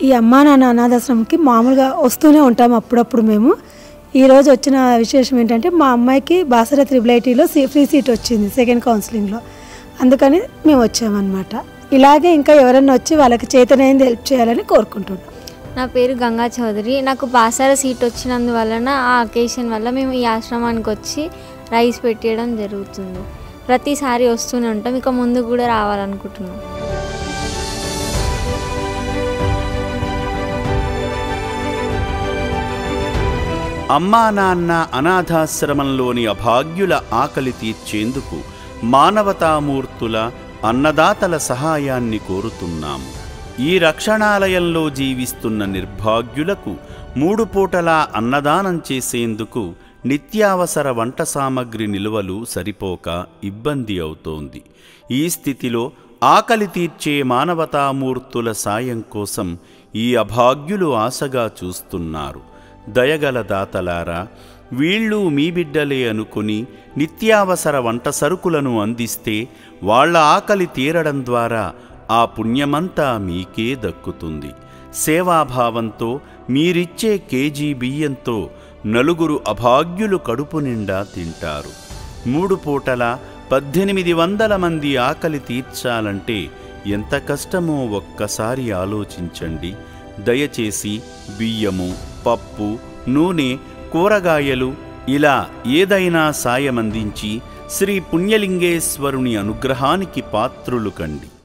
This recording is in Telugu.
ఈ అమ్మా నాన్న అనాథాశ్రమంకి మామూలుగా వస్తూనే ఉంటాం అప్పుడప్పుడు మేము. ఈరోజు వచ్చిన విశేషం ఏంటంటే మా అమ్మాయికి బాసర IIITలో ఫ్రీ సీట్ వచ్చింది సెకండ్ కౌన్సిలింగ్లో. అందుకని మేము వచ్చామన్నమాట. ఇలాగే ఇంకా ఎవరన్నా వచ్చి వాళ్ళకి చేతనైంది హెల్ప్ చేయాలని కోరుకుంటున్నాం. నా పేరు గంగా చౌదరి. నాకు బాసర సీట్ వచ్చినందువలన ఆ అకేషన్ వల్ల మేము ఈ ఆశ్రమానికి వచ్చి రైస్ పెట్టడం జరుగుతుంది. ప్రతిసారి వస్తూనే ఉంటాం, ఇక ముందు కూడా రావాలనుకుంటున్నాం. అమ్మా నాన్న అనాథాశ్రమంలోని అభాగ్యుల ఆకలి తీర్చేందుకు మానవతామూర్తుల అన్నదాతల సహాయాన్ని కోరుతున్నాము. ఈ రక్షణాలయంలో జీవిస్తున్న నిర్భాగ్యులకు 3 పూటలా అన్నదానం చేసేందుకు నిత్యావసర వంట సామగ్రి నిల్వలు సరిపోక ఇబ్బంది అవుతోంది. ఈ స్థితిలో ఆకలి తీర్చే మానవతామూర్తుల సాయం కోసం ఈ అభాగ్యులు ఆశగా చూస్తున్నారు. దయగల దాతలారా, వీళ్ళు మీ బిడ్డలే అనుకుని నిత్యావసర వంట సరుకులను అందిస్తే వాళ్ల ఆకలి తీరడం ద్వారా ఆ పుణ్యమంతా మీకే దక్కుతుంది. సేవాభావంతో మీరిచ్చే కేజీ బియ్యంతో 4 అభాగ్యులు కడుపు నిండా తింటారు. 3 పూటల 1800 మంది ఆకలి తీర్చాలంటే ఎంత కష్టమో ఒక్కసారి ఆలోచించండి. దయచేసి బియ్యము, పప్పు, నూనె, కూరగాయలు ఇలా ఏదైనా సాయమందించి శ్రీ పుణ్యలింగేశ్వరుని అనుగ్రహానికి పాత్రులు కండి.